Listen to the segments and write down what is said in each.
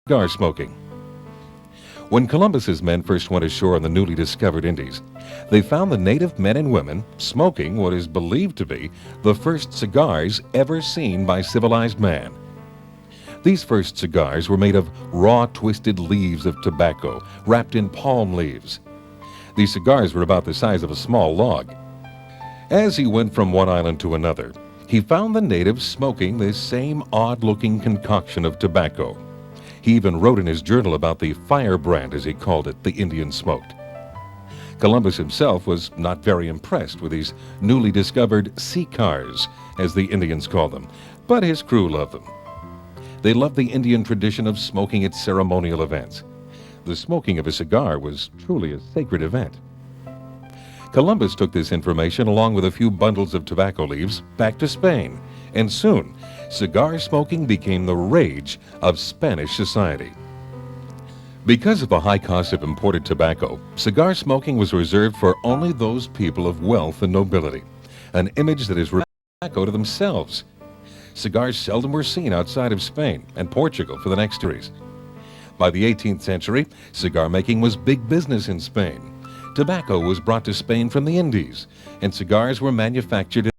Cigar smoking. When Columbus's men first went ashore on the newly discovered Indies, they found the native men and women smoking what is believed to be the first cigars ever seen by civilized man. These first cigars were made of raw, twisted leaves of tobacco wrapped in palm leaves. These cigars were about the size of a small log. As he went from one island to another, he found the natives smoking this same odd-looking concoction of tobacco. He even wrote in his journal about the firebrand, as he called it, the Indians smoked. Columbus himself was not very impressed with these newly discovered cigars, as the Indians call them, but his crew loved them. They loved the Indian tradition of smoking at ceremonial events. The smoking of a cigar was truly a sacred event. Columbus took this information along with a few bundles of tobacco leaves back to Spain, and soon cigar smoking became the rage of Spanish society. Because of the high cost of imported tobacco, cigar smoking was reserved for only those people of wealth and nobility, an image that is tobacco to themselves. Cigars seldom were seen outside of Spain and Portugal for the next centuries. By the 18th century, cigar making was big business in Spain. Tobacco was brought to Spain from the Indies, and cigars were manufactured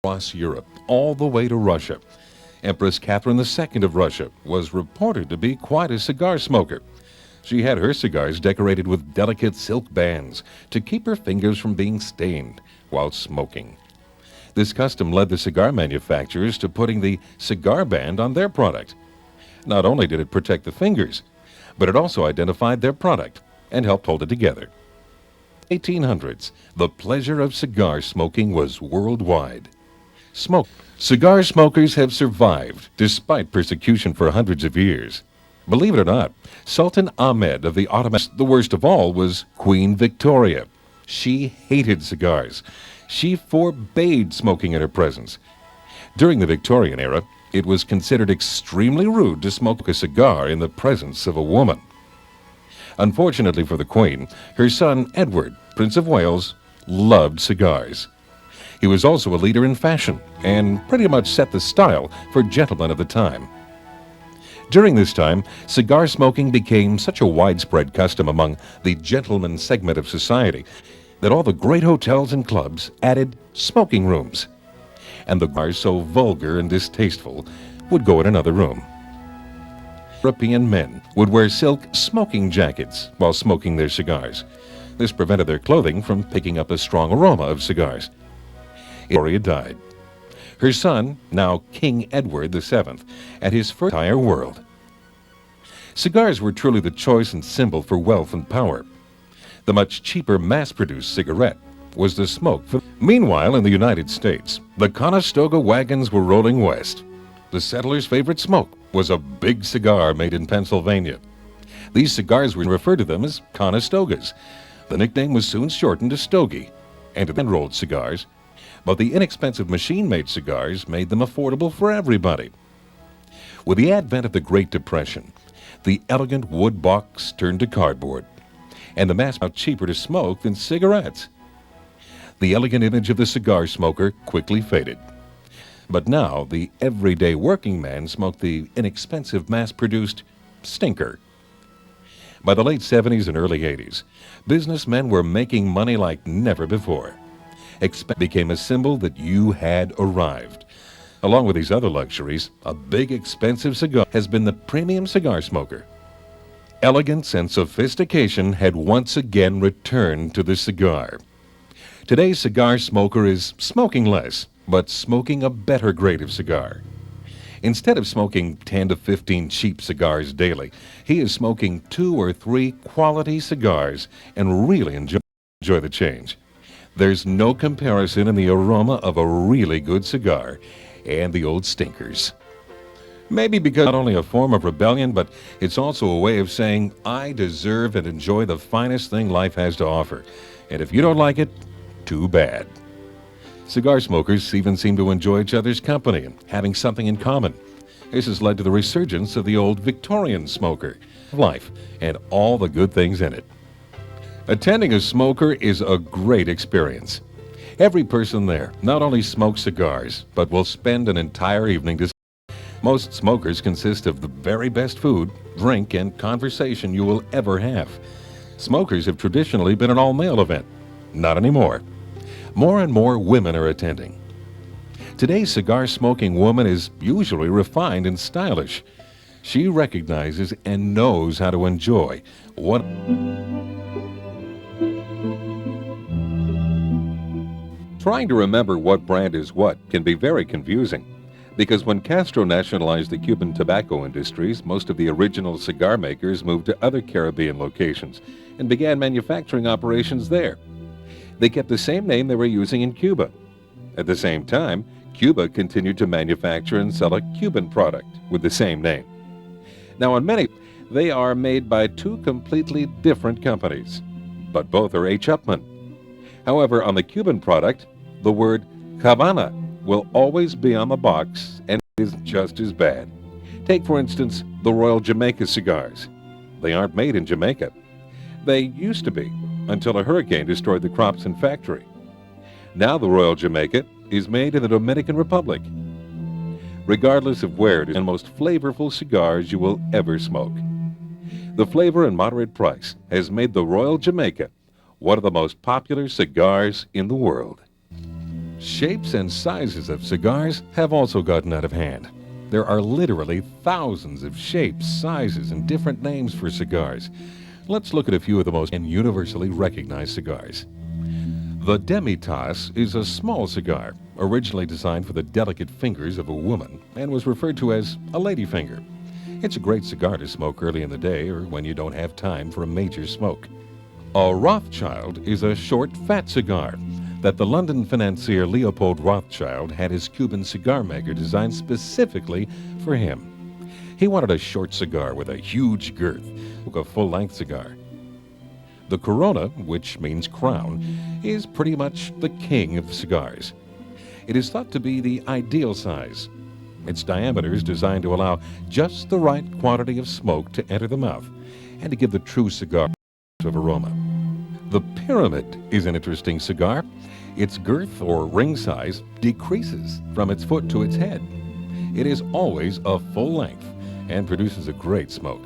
across Europe, all the way to Russia. Empress Catherine II of Russia was reported to be quite a cigar smoker. She had her cigars decorated with delicate silk bands to keep her fingers from being stained while smoking. This custom led the cigar manufacturers to putting the cigar band on their product. Not only did it protect the fingers, but it also identified their product and helped hold it together. 1800s, the pleasure of cigar smoking was worldwide. Cigar smokers have survived despite persecution for hundreds of years. Believe it or not, Sultan Ahmed of the Ottomans, the worst of all, was Queen Victoria. She hated cigars. She forbade smoking in her presence. During the Victorian era, it was considered extremely rude to smoke a cigar in the presence of a woman. Unfortunately for the Queen, her son Edward, Prince of Wales, loved cigars. He was also a leader in fashion and pretty much set the style for gentlemen of the time. During this time, cigar smoking became such a widespread custom among the gentleman segment of society that all the great hotels and clubs added smoking rooms. And the cigars, so vulgar and distasteful, would go in another room. European men would wear silk smoking jackets while smoking their cigars. This prevented their clothing from picking up a strong aroma of cigars. Victoria died. Her son, now King Edward VII, at his first entire world. Cigars were truly the choice and symbol for wealth and power. The much cheaper mass-produced cigarette was the smoke. Meanwhile, in the United States, the Conestoga wagons were rolling west. The settlers' favorite smoke was a big cigar made in Pennsylvania. These cigars were referred to them as Conestogas. The nickname was soon shortened to stogie and to hand-rolled cigars, but the inexpensive machine-made cigars made them affordable for everybody. With the advent of the Great Depression, the elegant wood box turned to cardboard, and the mass was cheaper to smoke than cigarettes. The elegant image of the cigar smoker quickly faded. But now, the everyday working man smoked the inexpensive mass-produced stinker. By the late 70s and early 80s, businessmen were making money like never before. Expense became a symbol that you had arrived. Along with these other luxuries, a big expensive cigar has been the premium cigar smoker. Elegance and sophistication had once again returned to the cigar. Today's cigar smoker is smoking less, but smoking a better grade of cigar. Instead of smoking 10 to 15 cheap cigars daily, he is smoking 2 or 3 quality cigars and really enjoy the change. There's no comparison in the aroma of a really good cigar and the old stinkers. Maybe because it's not only a form of rebellion, but it's also a way of saying, I deserve and enjoy the finest thing life has to offer. And if you don't like it, too bad. Cigar smokers even seem to enjoy each other's company and having something in common. This has led to the resurgence of the old Victorian smoker life and all the good things in it. Attending a smoker is a great experience. Every person there not only smokes cigars, but will spend an entire evening Most smokers consist of the very best food, drink, and conversation you will ever have. Smokers have traditionally been an all-male event. Not anymore. More and more women are attending. Today's cigar-smoking woman is usually refined and stylish. She recognizes and knows how to enjoy what... Trying to remember what brand is what can be very confusing, because when Castro nationalized the Cuban tobacco industries, most of the original cigar makers moved to other Caribbean locations and began manufacturing operations there. They kept the same name they were using in Cuba. At the same time, Cuba continued to manufacture and sell a Cuban product with the same name. Now, on many, they are made by two completely different companies, but both are H. Upmann. However, on the Cuban product, the word Havana will always be on the box, and it is just as bad. Take, for instance, the Royal Jamaica cigars. They aren't made in Jamaica. They used to be, until a hurricane destroyed the crops and factory. Now the Royal Jamaica is made in the Dominican Republic. Regardless of where it is, the most flavorful cigars you will ever smoke. The flavor and moderate price has made the Royal Jamaica one of the most popular cigars in the world. Shapes and sizes of cigars have also gotten out of hand. There are literally thousands of shapes, sizes, and different names for cigars. Let's look at a few of the most universally recognized cigars. The demi-tasse is a small cigar, originally designed for the delicate fingers of a woman and was referred to as a lady finger. It's a great cigar to smoke early in the day or when you don't have time for a major smoke. A Rothschild is a short, fat cigar that the London financier Leopold Rothschild had his Cuban cigar maker designed specifically for him. He wanted a short cigar with a huge girth, a full-length cigar. The Corona, which means crown, is pretty much the king of cigars. It is thought to be the ideal size. Its diameter is designed to allow just the right quantity of smoke to enter the mouth and to give the true cigar of aroma. The Pyramid is an interesting cigar. Its girth or ring size decreases from its foot to its head. It is always a full length and produces a great smoke.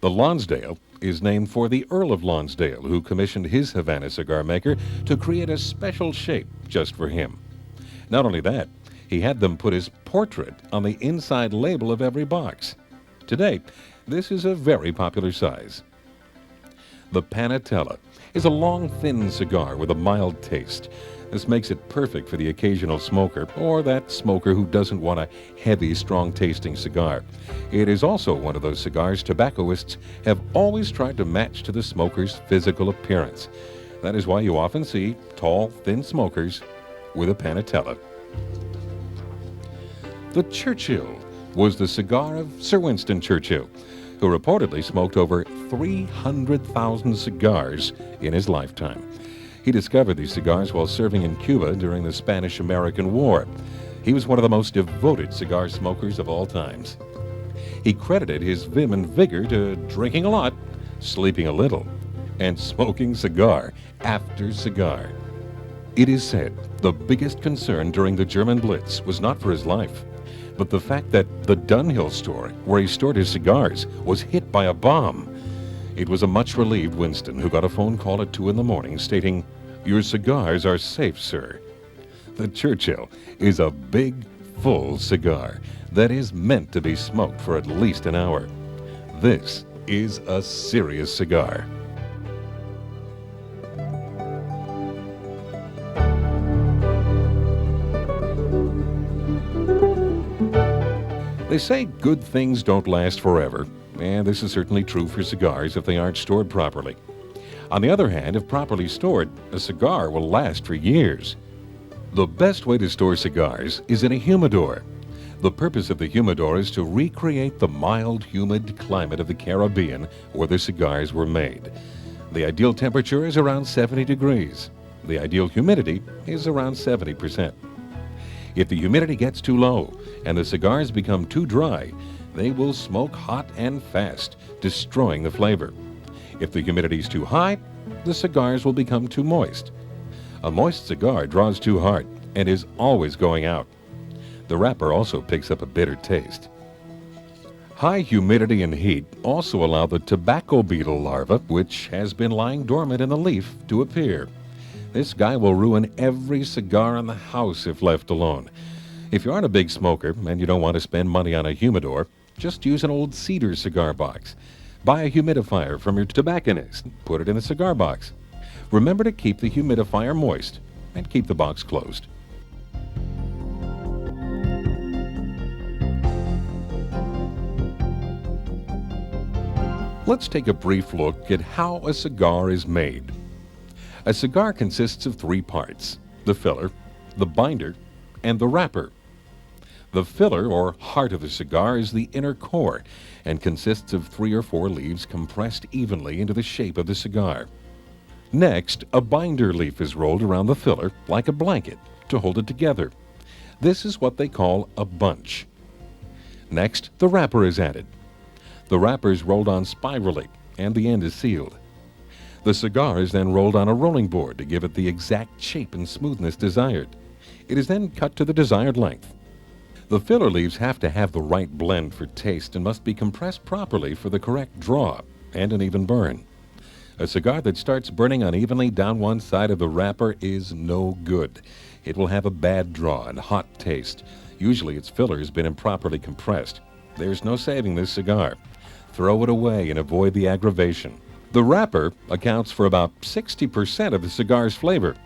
The Lonsdale is named for the Earl of Lonsdale, who commissioned his Havana cigar maker to create a special shape just for him. Not only that, he had them put his portrait on the inside label of every box. Today, this is a very popular size. The Panatella is a long, thin cigar with a mild taste. This makes it perfect for the occasional smoker or that smoker who doesn't want a heavy, strong-tasting cigar. It is also one of those cigars tobacconists have always tried to match to the smoker's physical appearance. That is why you often see tall, thin smokers with a Panatella. The Churchill was the cigar of Sir Winston Churchill, who reportedly smoked over 300,000 cigars in his lifetime. He discovered these cigars while serving in Cuba during the Spanish-American War. He was one of the most devoted cigar smokers of all times. He credited his vim and vigor to drinking a lot, sleeping a little, and smoking cigar after cigar. It is said the biggest concern during the German Blitz was not for his life, but the fact that the Dunhill store, where he stored his cigars, was hit by a bomb. It was a much relieved Winston who got a phone call at 2 a.m. stating, "Your cigars are safe, sir." The Churchill is a big, full cigar that is meant to be smoked for at least an hour. This is a serious cigar. They say good things don't last forever, and this is certainly true for cigars if they aren't stored properly. On the other hand, if properly stored, a cigar will last for years. The best way to store cigars is in a humidor. The purpose of the humidor is to recreate the mild, humid climate of the Caribbean where the cigars were made. The ideal temperature is around 70 degrees. The ideal humidity is around 70%. If the humidity gets too low and the cigars become too dry, they will smoke hot and fast, destroying the flavor. If the humidity is too high, the cigars will become too moist. A moist cigar draws too hard and is always going out. The wrapper also picks up a bitter taste. High humidity and heat also allow the tobacco beetle larva, which has been lying dormant in the leaf, to appear. This guy will ruin every cigar in the house if left alone. If you aren't a big smoker and you don't want to spend money on a humidor, just use an old cedar cigar box. Buy a humidifier from your tobacconist. Put it in the cigar box. Remember to keep the humidifier moist and keep the box closed. Let's take a brief look at how a cigar is made. A cigar consists of three parts: the filler, the binder, and the wrapper. The filler, or heart of the cigar, is the inner core and consists of 3 or 4 leaves compressed evenly into the shape of the cigar. Next, a binder leaf is rolled around the filler like a blanket to hold it together. This is what they call a bunch. Next, the wrapper is added. The wrapper is rolled on spirally and the end is sealed. The cigar is then rolled on a rolling board to give it the exact shape and smoothness desired. It is then cut to the desired length. The filler leaves have to have the right blend for taste and must be compressed properly for the correct draw and an even burn. A cigar that starts burning unevenly down one side of the wrapper is no good. It will have a bad draw and hot taste. Usually its filler has been improperly compressed. There's no saving this cigar. Throw it away and avoid the aggravation. The wrapper accounts for about 60% of the cigar's flavor.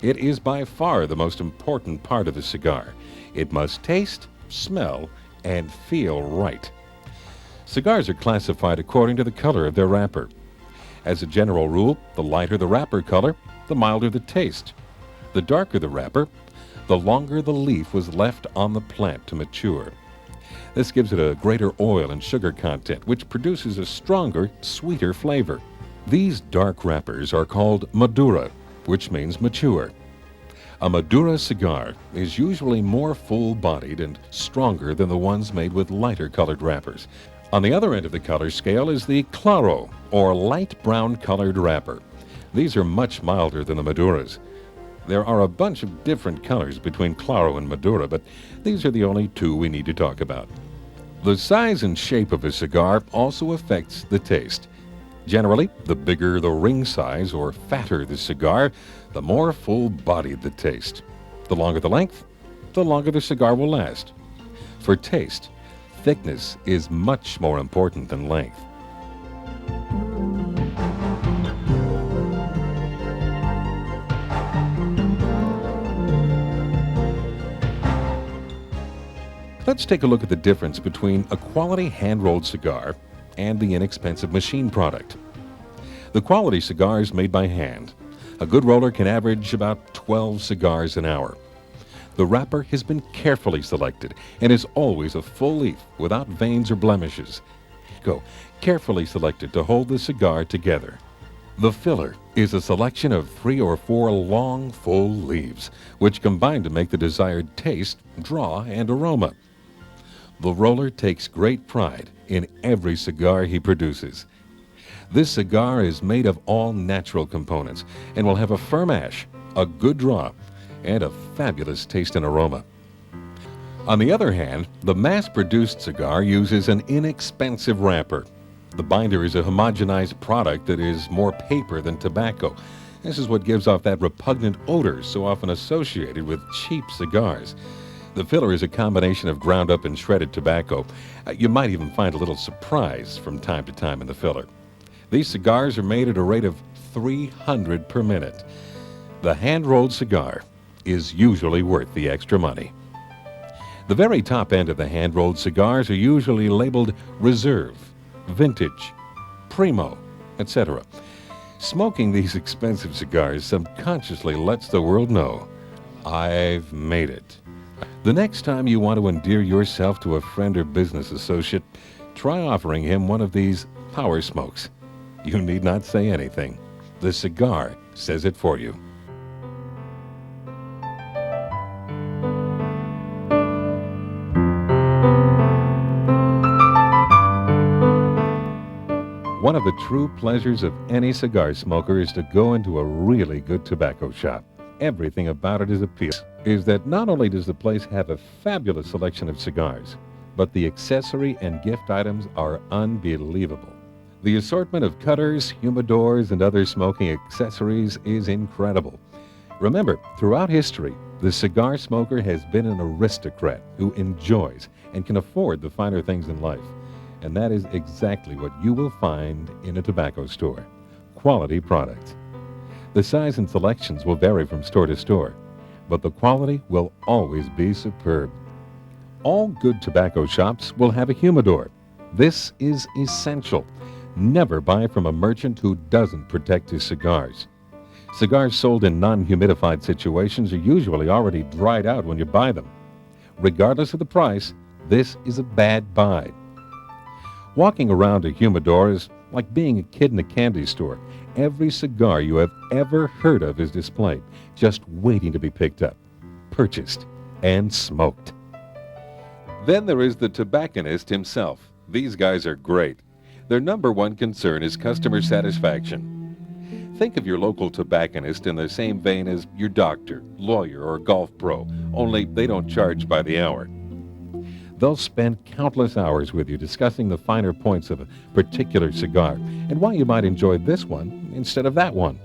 It is by far the most important part of the cigar. It must taste, smell, and feel right. Cigars are classified according to the color of their wrapper. As a general rule, the lighter the wrapper color, the milder the taste. The darker the wrapper, the longer the leaf was left on the plant to mature. This gives it a greater oil and sugar content, which produces a stronger, sweeter flavor. These dark wrappers are called Madura, which means mature. A Madura cigar is usually more full-bodied and stronger than the ones made with lighter colored wrappers. On the other end of the color scale is the Claro, or light brown colored wrapper. These are much milder than the Maduras. There are a bunch of different colors between Claro and Madura, but these are the only two we need to talk about. The size and shape of a cigar also affects the taste. Generally, the bigger the ring size or fatter the cigar, the more full-bodied the taste. The longer the length, the longer the cigar will last. For taste, thickness is much more important than length. Let's take a look at the difference between a quality hand-rolled cigar and the inexpensive machine product. The quality cigar is made by hand. A good roller can average about 12 cigars an hour. The wrapper has been carefully selected and is always a full leaf without veins or blemishes. Carefully selected to hold the cigar together. The filler is a selection of 3 or 4 long, full leaves, which combine to make the desired taste, draw, and aroma. The roller takes great pride in every cigar he produces. This cigar is made of all natural components and will have a firm ash, a good draw, and a fabulous taste and aroma. On the other hand, the mass-produced cigar uses an inexpensive wrapper. The binder is a homogenized product that is more paper than tobacco. This is what gives off that repugnant odor so often associated with cheap cigars. The filler is a combination of ground up and shredded tobacco. You might even find a little surprise from time to time in the filler. These cigars are made at a rate of 300 per minute. The hand-rolled cigar is usually worth the extra money. The very top end of the hand-rolled cigars are usually labeled Reserve, Vintage, Primo, etc. Smoking these expensive cigars subconsciously lets the world know, I've made it. The next time you want to endear yourself to a friend or business associate, try offering him one of these power smokes. You need not say anything. The cigar says it for you. One of the true pleasures of any cigar smoker is to go into a really good tobacco shop. everything about it is appealing is that not only does the place have a fabulous selection of cigars, but the accessory and gift items are unbelievable. The assortment of cutters, humidors, and other smoking accessories is incredible. Remember, throughout history, the cigar smoker has been an aristocrat who enjoys and can afford the finer things in life. And that is exactly what you will find in a tobacco store. Quality products. The size and selections will vary from store to store, but the quality will always be superb. All good tobacco shops will have a humidor. This is essential. Never buy from a merchant who doesn't protect his cigars. Cigars sold in non-humidified situations are usually already dried out when you buy them. Regardless of the price, this is a bad buy. Walking around a humidor is like being a kid in a candy store. Every cigar you have ever heard of is displayed, just waiting to be picked up, purchased, and smoked. Then there is the tobacconist himself. These guys are great. Their number one concern is customer satisfaction. Think of your local tobacconist in the same vein as your doctor, lawyer, or golf pro, only they don't charge by the hour. They'll spend countless hours with you discussing the finer points of a particular cigar and why you might enjoy this one instead of that one.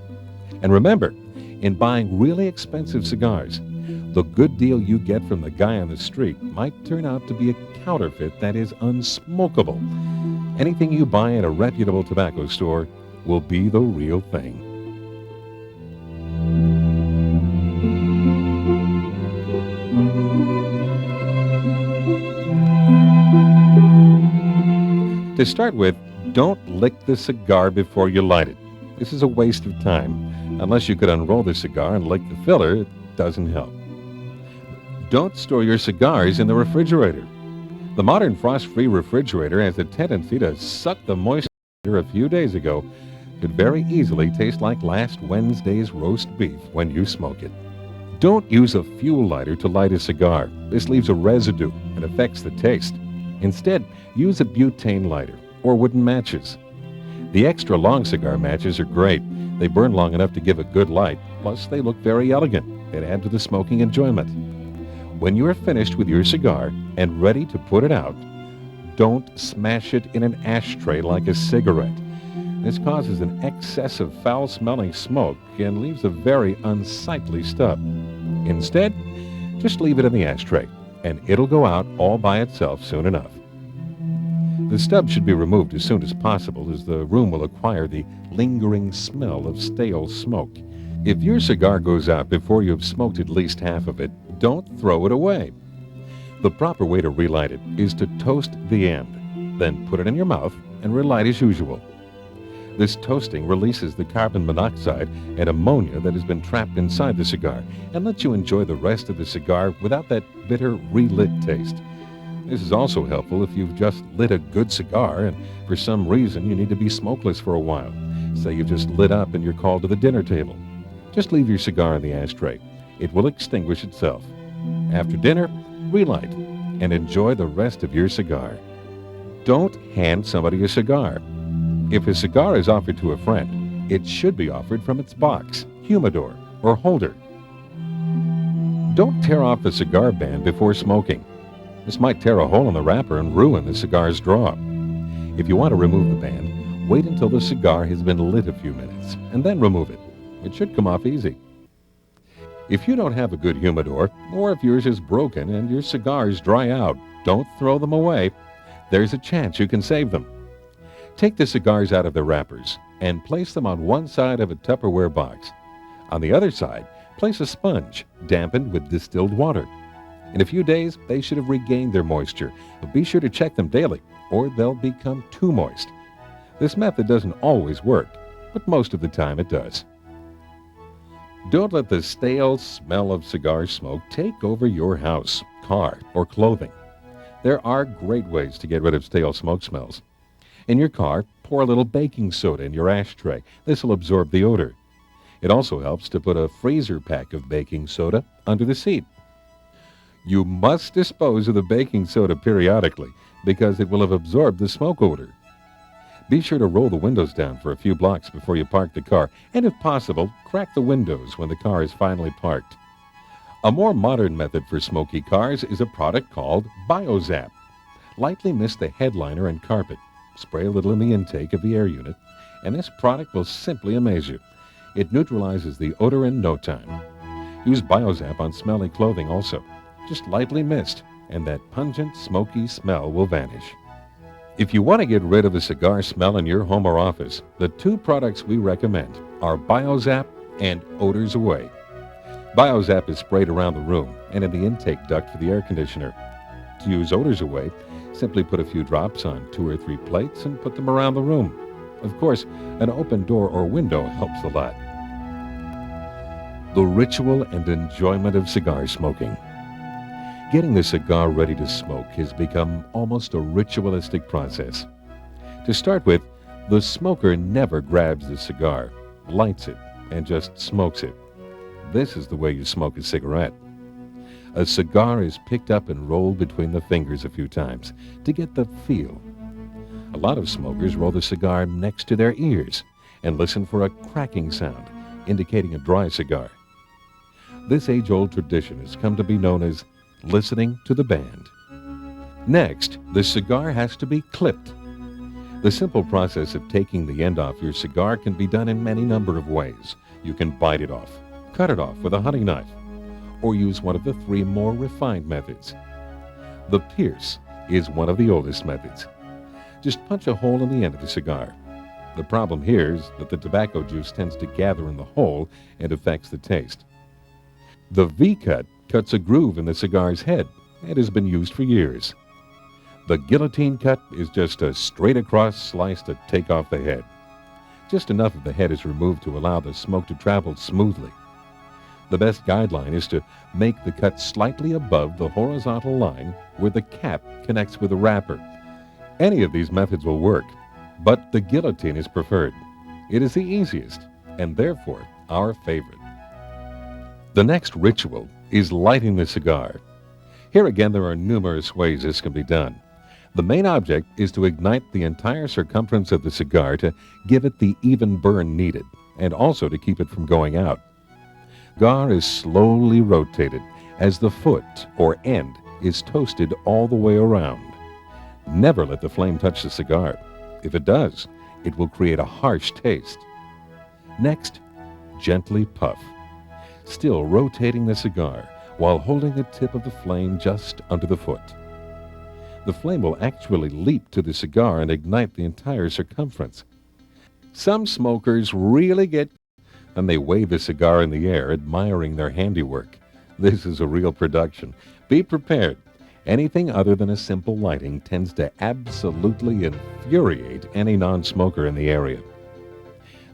And remember, in buying really expensive cigars, the good deal you get from the guy on the street might turn out to be a counterfeit that is unsmokable. Anything you buy at a reputable tobacco store will be the real thing. To start with, don't lick the cigar before you light it. This is a waste of time. Unless you could unroll the cigar and lick the filler, it doesn't help. Don't store your cigars in the refrigerator. The modern frost-free refrigerator has a tendency to suck the moisture a few days ago. Could very easily taste like last Wednesday's roast beef when you smoke it. Don't use a fuel lighter to light a cigar. This leaves a residue and affects the taste. Instead, use a butane lighter or wooden matches. The extra long cigar matches are great. They burn long enough to give a good light, plus they look very elegant and add to the smoking enjoyment. When you are finished with your cigar and ready to put it out, don't smash it in an ashtray like a cigarette. This causes an excess of foul-smelling smoke and leaves a very unsightly stub. Instead, just leave it in the ashtray, and it'll go out all by itself soon enough. The stub should be removed as soon as possible, as the room will acquire the lingering smell of stale smoke. If your cigar goes out before you have smoked at least half of it, don't throw it away. The proper way to relight it is to toast the end, then put it in your mouth and relight as usual. This toasting releases the carbon monoxide and ammonia that has been trapped inside the cigar and lets you enjoy the rest of the cigar without that bitter relit taste. This is also helpful if you've just lit a good cigar and for some reason you need to be smokeless for a while. Say you've just lit up and you're called to the dinner table. Just leave your cigar in the ashtray. It will extinguish itself. After dinner, relight and enjoy the rest of your cigar. Don't hand somebody a cigar. If a cigar is offered to a friend, it should be offered from its box, humidor, or holder. Don't tear off the cigar band before smoking. This might tear a hole in the wrapper and ruin the cigar's draw. If you want to remove the band, wait until the cigar has been lit a few minutes, and then remove it. It should come off easy. If you don't have a good humidor, or if yours is broken and your cigars dry out, don't throw them away. There's a chance you can save them. Take the cigars out of their wrappers and place them on one side of a Tupperware box. On the other side, place a sponge dampened with distilled water. In a few days, they should have regained their moisture, but be sure to check them daily or they'll become too moist. This method doesn't always work, but most of the time it does. Don't let the stale smell of cigar smoke take over your house, car, or clothing. There are great ways to get rid of stale smoke smells. In your car, pour a little baking soda in your ashtray. This will absorb the odor. It also helps to put a freezer pack of baking soda under the seat. You must dispose of the baking soda periodically because it will have absorbed the smoke odor. Be sure to roll the windows down for a few blocks before you park the car, and if possible, crack the windows when the car is finally parked. A more modern method for smoky cars is a product called BioZap. Lightly mist the headliner and carpet, spray a little in the intake of the air unit, and this product will simply amaze you. It neutralizes the odor in no time. Use BioZap on smelly clothing also. Just lightly mist, and that pungent, smoky smell will vanish. If you want to get rid of the cigar smell in your home or office, the two products we recommend are BioZap and Odors Away. BioZap is sprayed around the room and in the intake duct for the air conditioner. To use Odors Away, simply put a few drops on 2 or 3 plates and put them around the room. Of course, an open door or window helps a lot. The ritual and enjoyment of cigar smoking. Getting the cigar ready to smoke has become almost a ritualistic process. To start with, the smoker never grabs the cigar, lights it, and just smokes it. This is the way you smoke a cigarette. A cigar is picked up and rolled between the fingers a few times to get the feel. A lot of smokers roll the cigar next to their ears and listen for a cracking sound, indicating a dry cigar. This age-old tradition has come to be known as listening to the band. Next, the cigar has to be clipped. The simple process of taking the end off your cigar can be done in any number of ways. You can bite it off, cut it off with a hunting knife, or use one of the 3 more refined methods. The pierce is one of the oldest methods. Just punch a hole in the end of the cigar. The problem here is that the tobacco juice tends to gather in the hole and affects the taste. The V-cut cuts a groove in the cigar's head and has been used for years. The guillotine cut is just a straight-across slice to take off the head. Just enough of the head is removed to allow the smoke to travel smoothly. The best guideline is to make the cut slightly above the horizontal line where the cap connects with the wrapper. Any of these methods will work, but the guillotine is preferred. It is the easiest, and therefore our favorite. The next ritual is lighting the cigar. Here again, there are numerous ways this can be done. The main object is to ignite the entire circumference of the cigar to give it the even burn needed, and also to keep it from going out. Cigar is slowly rotated as the foot or end is toasted all the way around. Never let the flame touch the cigar. If it does, it will create a harsh taste. Next, gently puff, still rotating the cigar while holding the tip of the flame just under the foot. The flame will actually leap to the cigar and ignite the entire circumference. Some smokers really get and they wave the cigar in the air, admiring their handiwork. This is a real production. Be prepared. Anything other than a simple lighting tends to absolutely infuriate any non-smoker in the area.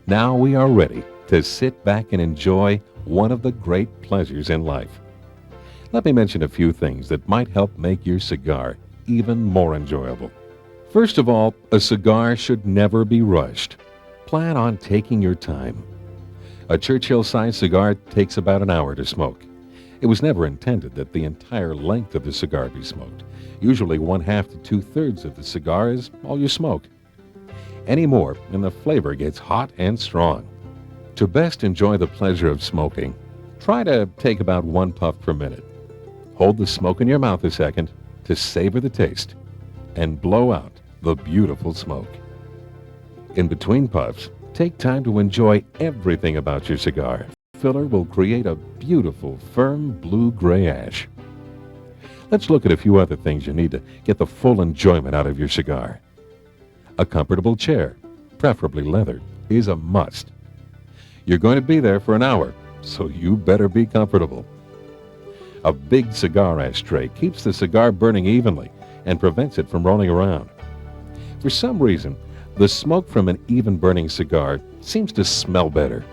Now we are ready to sit back and enjoy one of the great pleasures in life. Let me mention a few things that might help make your cigar even more enjoyable. First of all, a cigar should never be rushed. Plan on taking your time. A Churchill-sized cigar takes about an hour to smoke. It was never intended that the entire length of the cigar be smoked. Usually 1/2 to 2/3 of the cigar is all you smoke. Any more, and the flavor gets hot and strong. To best enjoy the pleasure of smoking, try to take about 1 puff per minute. Hold the smoke in your mouth a second to savor the taste, and blow out the beautiful smoke. In between puffs, take time to enjoy everything about your cigar. Filler will create a beautiful, firm blue-gray ash. Let's look at a few other things you need to get the full enjoyment out of your cigar. A comfortable chair, preferably leather, is a must. You're going to be there for an hour, so you better be comfortable. A big cigar ashtray keeps the cigar burning evenly and prevents it from rolling around. For some reason, the smoke from an even-burning cigar seems to smell better.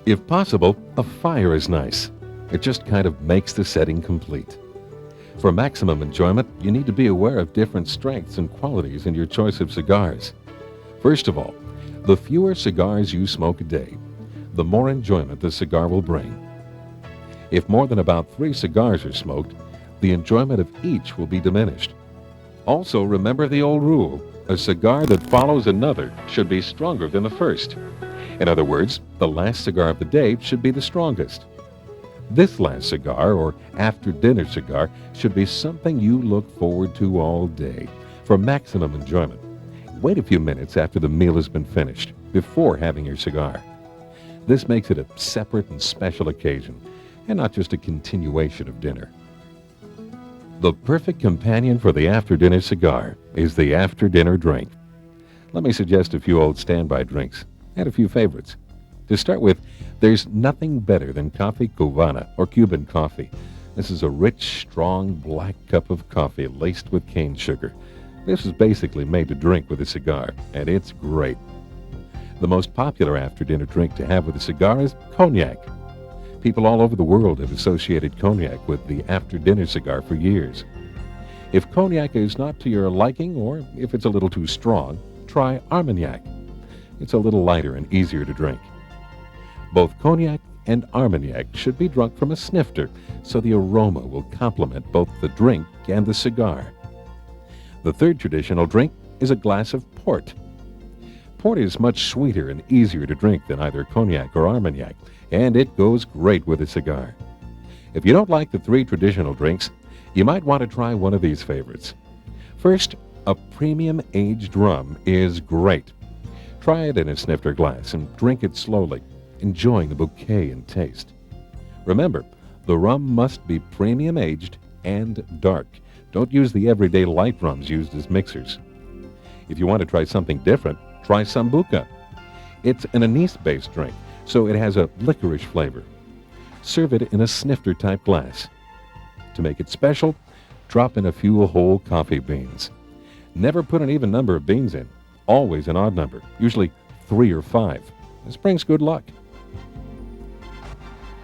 If possible, a fire is nice. It just kind of makes the setting complete. For maximum enjoyment, you need to be aware of different strengths and qualities in your choice of cigars. First of all, the fewer cigars you smoke a day, the more enjoyment the cigar will bring. If more than about 3 cigars are smoked, the enjoyment of each will be diminished. Also, remember the old rule, A cigar that follows another should be stronger than the first. In other words, the last cigar of the day should be the strongest. This last cigar, or after-dinner cigar, should be something you look forward to all day for maximum enjoyment. Wait a few minutes after the meal has been finished, before having your cigar. This makes it a separate and special occasion, and not just a continuation of dinner. The perfect companion for the after-dinner cigar is the after-dinner drink. Let me suggest a few old standby drinks and a few favorites. To start with, there's nothing better than coffee cubana, or Cuban coffee. This is a rich, strong, black cup of coffee laced with cane sugar. This is basically made to drink with a cigar, and it's great. The most popular after-dinner drink to have with a cigar is cognac. People all over the world have associated cognac with the after-dinner cigar for years. If cognac is not to your liking, or if it's a little too strong, try Armagnac. It's a little lighter and easier to drink. Both cognac and Armagnac should be drunk from a snifter, so the aroma will complement both the drink and the cigar. The third traditional drink is a glass of port. Port is much sweeter and easier to drink than either cognac or Armagnac, and it goes great with a cigar. If you don't like the three traditional drinks, you might want to try one of these favorites. First, a premium aged rum is great. Try it in a snifter glass and drink it slowly, enjoying the bouquet and taste. Remember, the rum must be premium aged and dark. Don't use the everyday light rums used as mixers. If you want to try something different, try Sambuca. It's an anise-based drink, so it has a licorice flavor. Serve it in a snifter-type glass. To make it special, drop in a few whole coffee beans. Never put an even number of beans in, always an odd number, usually 3 or 5. This brings good luck.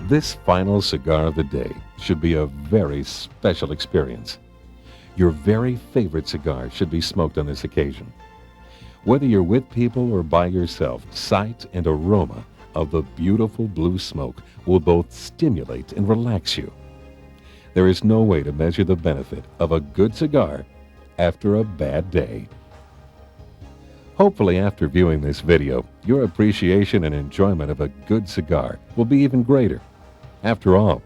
This final cigar of the day should be a very special experience. Your very favorite cigar should be smoked on this occasion. Whether you're with people or by yourself, sight and aroma of the beautiful blue smoke will both stimulate and relax you. There is no way to measure the benefit of a good cigar after a bad day. Hopefully, after viewing this video, your appreciation and enjoyment of a good cigar will be even greater. After all,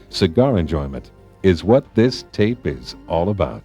cigar enjoyment is what this tape is all about.